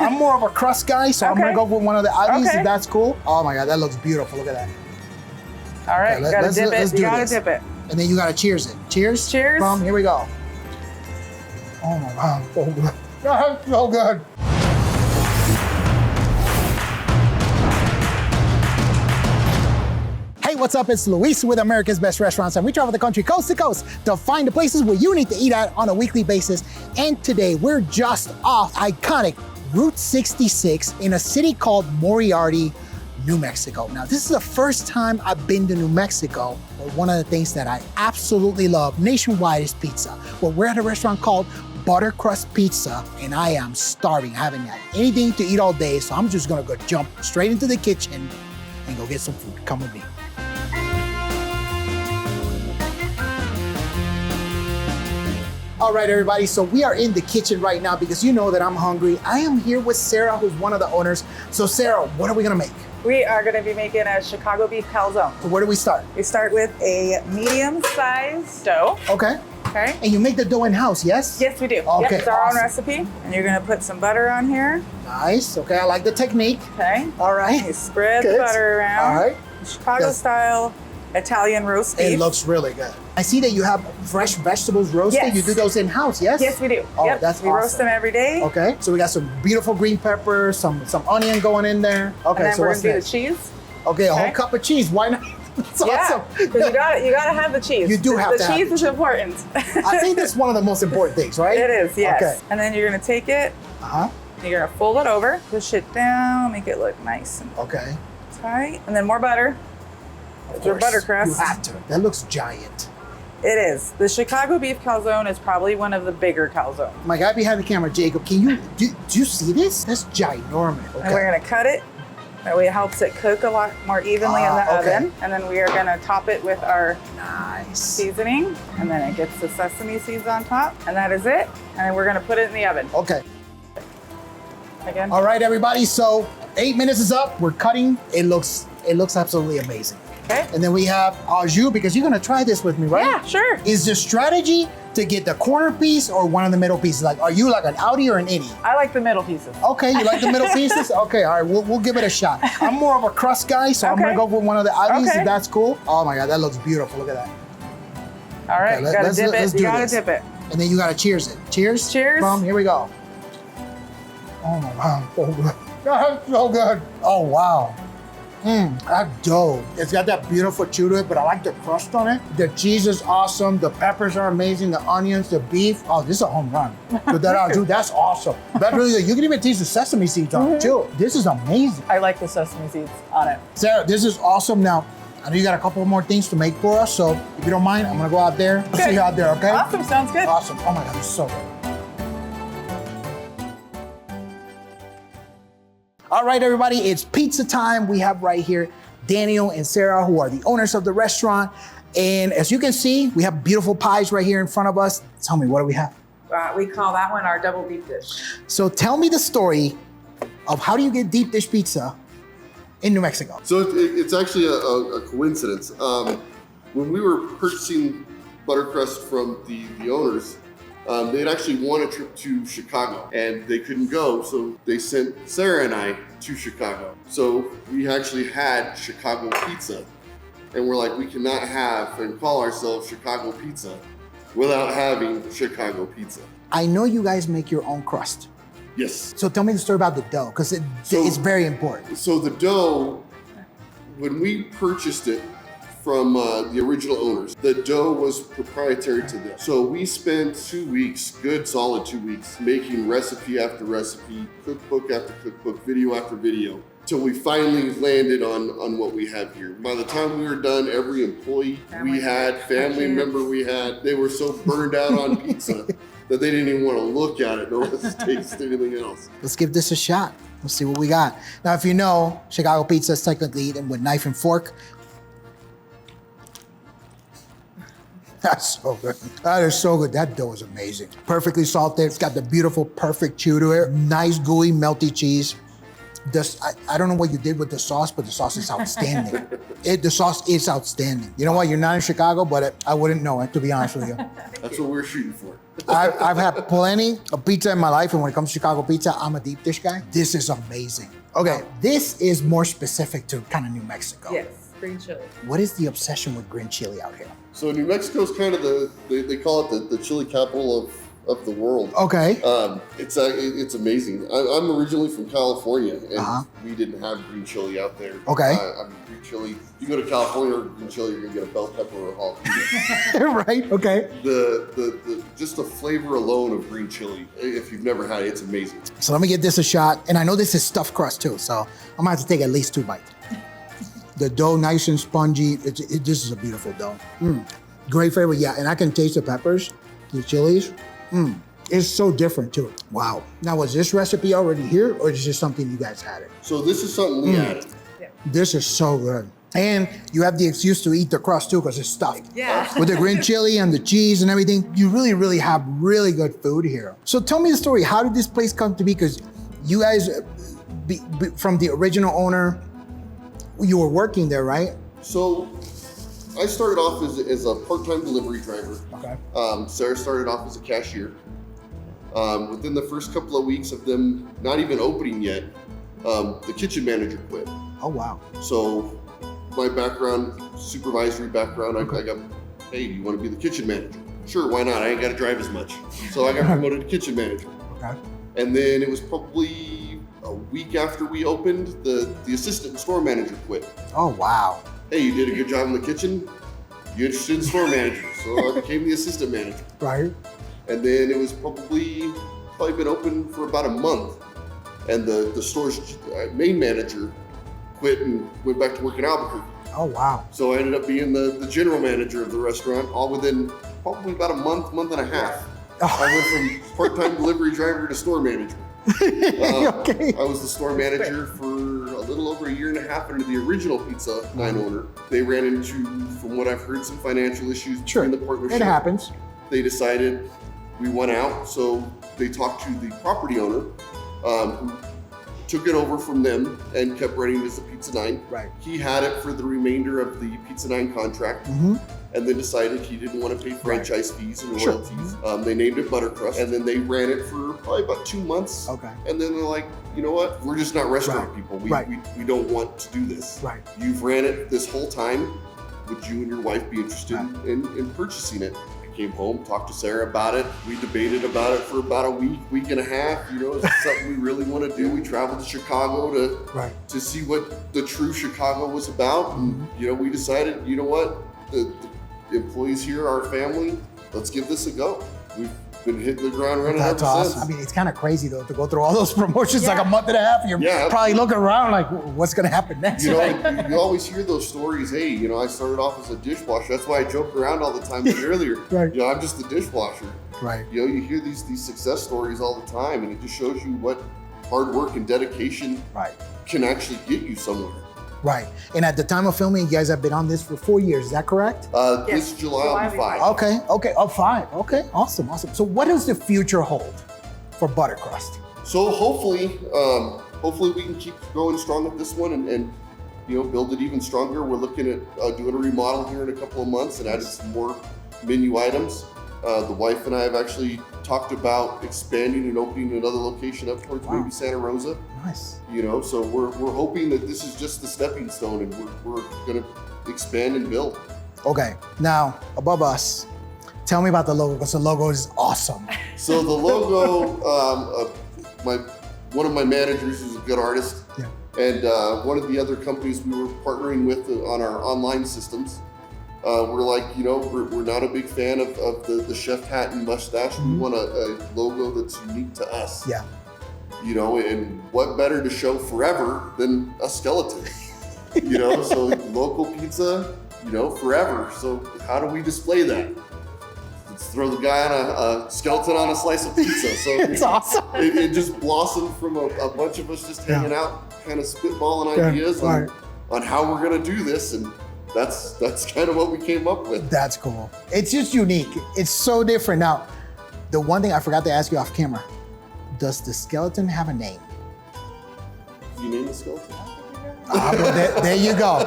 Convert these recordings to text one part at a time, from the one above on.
I'm more of a crust guy, so I'm gonna go with one of the outies, if that's cool. Oh my God, that looks beautiful. Look at that. All right, you gotta dip it. You gotta dip it. And then you gotta cheers it. Cheers. Cheers. Boom, here we go. Oh my God, so good. That's so good. Hey, what's up? It's Luis with America's Best Restaurants, and we travel the country coast to coast to find the places where you need to eat at on a weekly basis. And today, we're just off iconic Route 66 in a city called Moriarty, New Mexico. Now, this is the first time I've been to New Mexico, but one of the things that I absolutely love nationwide is pizza. Well, we're at a restaurant called Buttercrust Pizza, and I am starving. I haven't had anything to eat all day, so I'm just gonna go jump straight into the kitchen and go get some food. Come with me. All right, everybody, so we are in the kitchen right now because you know that I'm hungry. I am here with Sarah, who's one of the owners. So Sarah, what are we gonna make? We are gonna be making a Chicago beef calzone. So where do we start? We start with a medium-sized dough. Okay. Okay. And you make the dough in-house, yes? Yes, we do. Okay, Yep, it's our awesome. own recipe. And you're gonna put some butter on here. Nice, okay, I like the technique. Okay. All right. You spread the butter around. All right. Chicago-style Italian roast beef. It looks really good. I see that you have fresh vegetables roasted. Yes. You do those in-house, yes? Yes, we do. Oh, yep. that's we roast awesome. them every day. Okay, so we got some beautiful green peppers, some onion going in there. Okay, And then so we're what's gonna do next? the cheese. Okay, a whole cup of cheese. Why not? That's awesome. Because you gotta have the cheese. You do have to have the cheese the is important. I think that's one of the most important things, right? It is, yes. Okay. And then you're gonna take it. You're gonna fold it over, push it down, make it look nice and tight, and then more butter. Of Your course, buttercrust. You have to. That looks giant. It is. The Chicago beef calzone is probably one of the bigger calzones. My guy behind the camera, Jacob, can you do you see this? That's ginormous. Okay. And we're gonna cut it. That way it helps it cook a lot more evenly in the oven. And then we are gonna top it with our seasoning. And then it gets the sesame seeds on top. And that is it. And then we're gonna put it in the oven. Okay. Again. All right, everybody. So 8 minutes is up. We're cutting. It looks absolutely amazing. Okay. And then we have au jus, because you're gonna try this with me, right? Yeah, sure. Is the strategy to get the corner piece or one of the middle pieces? Like, are you like an outie or an innie? I like the middle pieces. Okay, you like the middle pieces? Okay, all right, we'll give it a shot. I'm more of a crust guy, so I'm gonna go with one of the outies, if that's cool. Oh my God, that looks beautiful. Look at that. All right, you gotta dip it. You gotta dip it. And then you gotta cheers it. Cheers. Cheers. Boom, here we go. Oh my God, so good. That's so good. Oh wow. That dough, it's got that beautiful chew to it, but I like the crust on it. The cheese is awesome. The peppers are amazing. The onions, the beef. Oh, this is a home run. With that au jus, that's awesome. That's really good. You can even taste the sesame seeds on it too. This is amazing. I like the sesame seeds on it. Sarah, this is awesome. Now, I know you got a couple more things to make for us, so if you don't mind, I'm gonna go out there. I'll see you out there, okay? Awesome, sounds good. Awesome. Oh my God, it's so good. All right, everybody, it's pizza time. We have right here Daniel and Sarah, who are the owners of the restaurant. And as you can see, we have beautiful pies right here in front of us. Tell me, what do we have? We call that one our double deep dish. So tell me the story of how do you get deep dish pizza in New Mexico? So it's actually a coincidence. When we were purchasing Buttercrust from the owners, they'd actually won a trip to Chicago and they couldn't go, so they sent Sarah and I to Chicago. So we actually had Chicago pizza, and we're like, we cannot have and call ourselves Chicago Pizza without having Chicago pizza. I know you guys make your own crust. Yes. So tell me the story about the dough, because it's very important. So the dough, when we purchased it from the original owners, the dough was proprietary to them. So we spent 2 weeks, good solid 2 weeks, making recipe after recipe, cookbook after cookbook, video after video, till we finally landed on what we have here. By the time we were done, every employee we had, family member we had, they were so burned out on pizza that they didn't even want to look at it nor taste anything else. Let's give this a shot. Let's see what we got. Now, if you know, Chicago pizza is technically eaten with knife and fork. That's so good. That is so good. That dough is amazing. Perfectly salted. It's got the beautiful, perfect chew to it. Nice, gooey, melty cheese. I don't know what you did with the sauce, but the sauce is outstanding. The sauce is outstanding. You know what? You're not in Chicago, but I wouldn't know it, to be honest with you. That's what we're shooting for. I've had plenty of pizza in my life, and when it comes to Chicago pizza, I'm a deep dish guy. This is amazing. Okay, this is more specific to kind of New Mexico. Yes, green chili. What is the obsession with green chili out here? So New Mexico is kind of they call it the chili capital of the world. Okay. It's amazing. I'm originally from California, and we didn't have green chili out there. Okay. I mean, green chili. You go to California or green chili, you're gonna get a bell pepper or a jalapeno. Right. Okay. The just the flavor alone of green chili, if you've never had it, it's amazing. So let me give this a shot, and I know this is stuffed crust too, so I'm gonna have to take at least 2 bites. The dough nice and spongy. This is a beautiful dough. Great flavor, yeah, and I can taste the peppers, the chilies. It's so different too. Wow. Now, was this recipe already here, or is this something you guys added? So this is something we added. Yeah. This is so good. And you have the excuse to eat the crust too, because it's stuffed. Yeah. With the green chili and the cheese and everything, you really, really have really good food here. So tell me the story. How did this place come to be? Because you guys, from the original owner, you were working there, right? So I started off as a part-time delivery driver. Okay. Sarah started off as a cashier. Within the first couple of weeks of them not even opening yet, the kitchen manager quit. Oh, wow. So my background, supervisory background, I got, hey, do you want to be the kitchen manager? Sure, why not? I ain't got to drive as much. So I got promoted to kitchen manager. Okay. And then it was probably a week after we opened, the assistant store manager quit. Oh, wow. Hey, you did a good job in the kitchen. You interested in store manager? So I became the assistant manager. Right. And then it was probably been open for about a month. And the store's main manager quit and went back to work in Albuquerque. Oh, wow. So I ended up being the general manager of the restaurant, all within probably about a month and a half. I went from part-time delivery driver to store manager. Okay. I was the store manager for a little over a year and a half under the original Pizza 9 owner. They ran into, from what I've heard, some financial issues between the partnership. It happens. They decided we went out, so they talked to the property owner, who took it over from them and kept running it as the Pizza 9. Right. He had it for the remainder of the Pizza 9 contract. And then decided he didn't want to pay franchise fees and royalties. They named it Buttercrust, and then they ran it for probably about 2 months. Okay. And then they're like, you know what? We're just not restaurant people. We don't want to do this. Right. You've ran it this whole time. Would you and your wife be interested in purchasing it? I came home, talked to Sarah about it. We debated about it for about a week and a half. You know, is it something we really want to do? We traveled to Chicago to see what the true Chicago was about. And, you know, we decided, you know what? The employees here are family. Let's give this a go. We've been hitting the ground running ever since. I mean, it's kind of crazy though to go through all those promotions like a month and a half. You're probably looking around like, what's going to happen next? You know, you always hear those stories. Hey, you know, I started off as a dishwasher. That's why I joke around all the time earlier. Right. You know, I'm just a dishwasher. Right. You know, you hear these success stories all the time, and it just shows you what hard work and dedication can actually get you somewhere. Right. And at the time of filming, you guys have been on this for 4 years. Is that correct? This July will be 5. Okay. Oh, 5. Okay. Awesome. So what does the future hold for Buttercrust? So hopefully we can keep going strong at this one and you know, build it even stronger. We're looking at doing a remodel here in a couple of months and adding some more menu items. The wife and I have actually talked about expanding and opening another location up towards maybe Santa Rosa. Nice. You know, so we're hoping that this is just the stepping stone, and we're going to expand and build. Okay. Now, above us, tell me about the logo, because the logo is awesome. So the logo, one of my managers is a good artist, and one of the other companies we were partnering with on our online systems. We're like, you know, we're not a big fan of the chef hat and mustache. We want a logo that's unique to us. Yeah. You know, and what better to show forever than a skeleton? You know, so local pizza, you know, forever. So how do we display that? Let's throw the guy on a skeleton on a slice of pizza. So it's awesome. It just blossomed from a bunch of us just hanging out, kind of spitballing ideas on how we're gonna do this, and that's kind of what we came up with. That's cool. It's just unique. It's so different. Now, the one thing I forgot to ask you off camera, does the skeleton have a name? You name the skeleton. Well, there you go.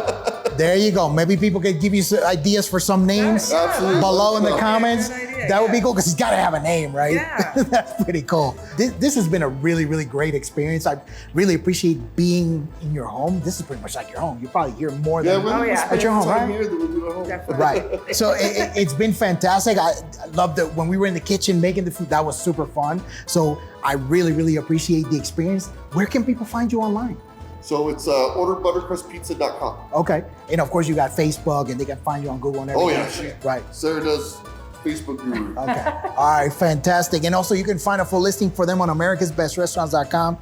There you go. Maybe people could give you some ideas for some names Absolutely. below in the comments. Good idea, That would be cool because he's got to have a name, right? Yeah. That's pretty cool. This has been a really, really great experience. I really appreciate being in your home. This is pretty much like your home. You're probably here more than at your home, time right? here than we do at home. Definitely. Right. So it's been fantastic. I loved it when we were in the kitchen making the food. That was super fun. So I really, really appreciate the experience. Where can people find you online? So it's orderbuttercrustpizza.com. Okay. And of course, you got Facebook and they can find you on Google and everything. Oh, yeah. Right. Sarah does Facebook guru. Okay. All right. Fantastic. And also, you can find a full listing for them on americasbestrestaurants.com.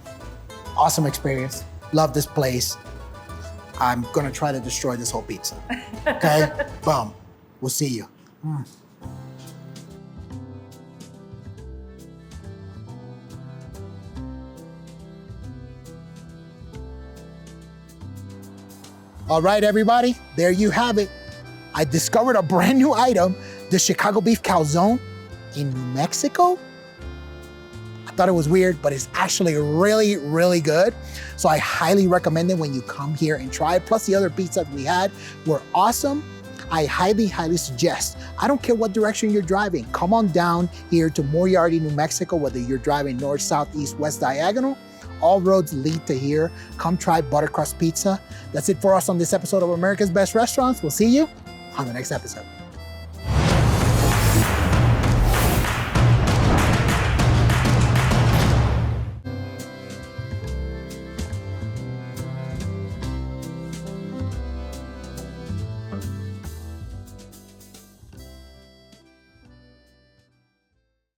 Awesome experience. Love this place. I'm going to try to destroy this whole pizza. Okay? Boom. We'll see you. All right, everybody, there you have it. I discovered a brand new item, the Chicago beef calzone in New Mexico. I thought it was weird, but it's actually really, really good. So I highly recommend it when you come here and try it. Plus the other pizzas we had were awesome. I highly, highly suggest, I don't care what direction you're driving, come on down here to Moriarty, New Mexico, whether you're driving north, south, east, west, diagonal. All roads lead to here. Come try Buttercrust Pizza. That's it for us on this episode of America's Best Restaurants. We'll see you on the next episode.